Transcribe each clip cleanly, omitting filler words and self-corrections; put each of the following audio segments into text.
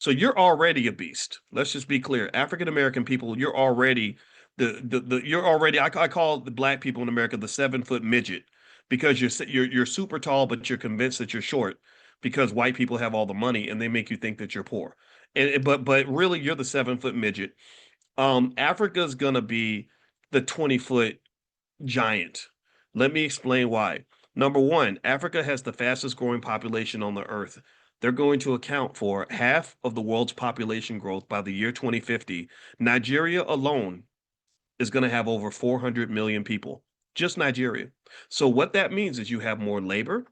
So you're already a beast. Let's just be clear. African American people, you're already you're already I call the black people in America the 7 foot midget because you're super tall, but you're convinced that you're short because white people have all the money and they make you think that you're poor. But really you're the 7 foot midget. Africa's gonna be the 20 foot giant. Let me explain why. Number one, Africa has the fastest growing population on the earth. They're going to account for half of the world's population growth by the year 2050. Nigeria alone is going to have over 400 million people, just Nigeria. So, what that means is you have more labor,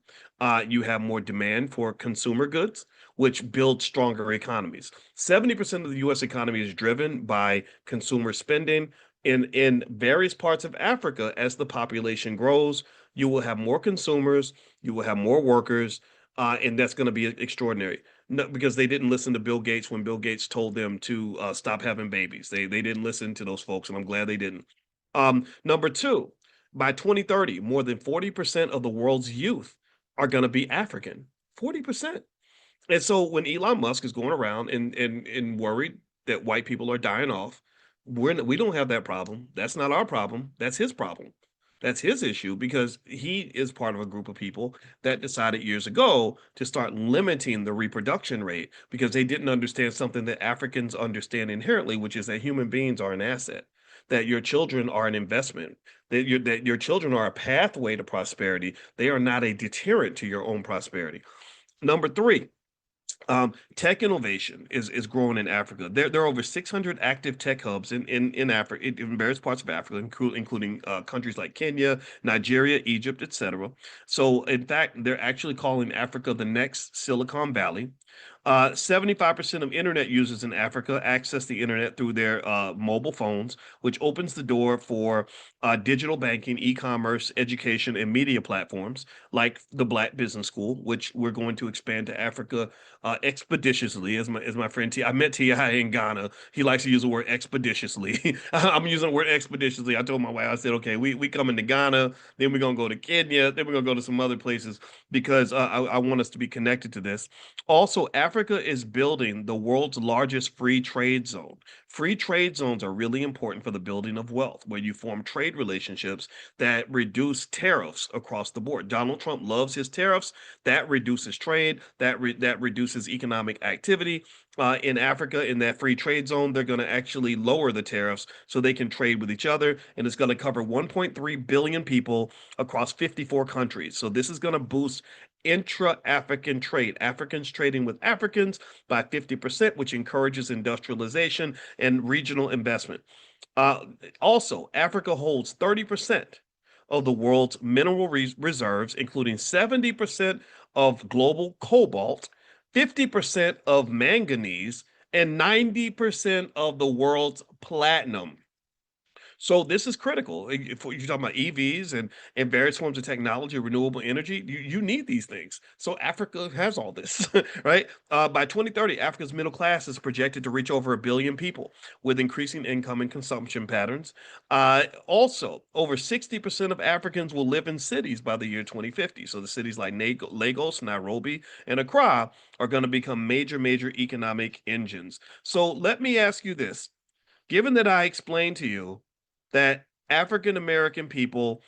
you have more demand for consumer goods, which builds stronger economies. 70% of the US economy is driven by consumer spending. In various parts of Africa, as the population grows, you will have more consumers, you will have more workers, and that's going to be extraordinary. No, because they didn't listen to Bill Gates when Bill Gates told them to stop having babies. They didn't listen to those folks, and I'm glad they didn't. Number two, by 2030, more than 40% of the world's youth are going to be African. 40%. And so when Elon Musk is going around and worried that white people are dying off, we don't have that problem. That's not our problem. That's his problem. That's his issue because he is part of a group of people that decided years ago to start limiting the reproduction rate because they didn't understand something that Africans understand inherently, which is that human beings are an asset, that your children are an investment, that your children are a pathway to prosperity. They are not a deterrent to your own prosperity. Number three, tech innovation is growing in Africa. There are over 600 active tech hubs in Africa, in various parts of Africa, including countries like Kenya, Nigeria, Egypt, etc. So, in fact, they're actually calling Africa the next Silicon Valley. 75% of internet users in Africa access the internet through their mobile phones, which opens the door for digital banking, e-commerce, education, and media platforms like the Black Business School, which we're going to expand to Africa expeditiously. As my friend T, I met Ti in Ghana. He likes to use the word expeditiously. I'm using the word expeditiously. I told my wife, I said, okay, we coming to Ghana, then we're gonna go to Kenya, then we're gonna go to some other places because I want us to be connected to this. Also, Africa is building the world's largest free trade zone. Free trade zones are really important for the building of wealth, where you form trade relationships that reduce tariffs across the board. Donald Trump loves his tariffs. That reduces trade. That reduces economic activity. In Africa, in that free trade zone, they're going to actually lower the tariffs so they can trade with each other, and it's going to cover 1.3 billion people across 54 countries. So this is going to boost intra-African trade, Africans trading with Africans by 50%, which encourages industrialization and regional investment. Uh, Also, Africa holds 30% of the world's mineral reserves, including 70% of global cobalt, 50% of manganese, and 90% of the world's platinum. So this is critical. If you're talking about EVs and various forms of technology, renewable energy, you need these things. So Africa has all this, right? By 2030, Africa's middle class is projected to reach over 1 billion people with increasing income and consumption patterns. Also, over 60% of Africans will live in cities by the year 2050. So the cities like Lagos, Nairobi, and Accra are going to become major economic engines. So let me ask you this. Given that I explained to you that African American people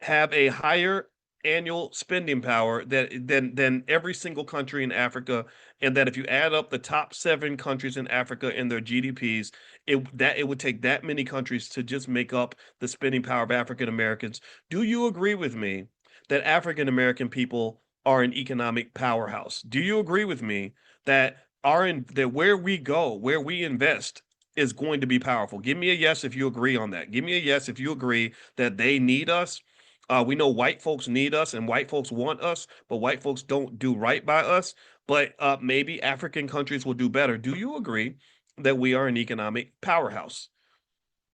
have a higher annual spending power than every single country in Africa, and that if you add up the top 7 countries in Africa and their GDPs, it would take that many countries to just make up the spending power of African Americans. Do you agree with me that African American people are an economic powerhouse? Do you agree with me that that where we go, where we invest, is going to be powerful? Give me a yes if you agree on that. Give me a yes if you agree that they need us. We know white folks need us and white folks want us, but white folks don't do right by us. But maybe African countries will do better. Do you agree that we are an economic powerhouse?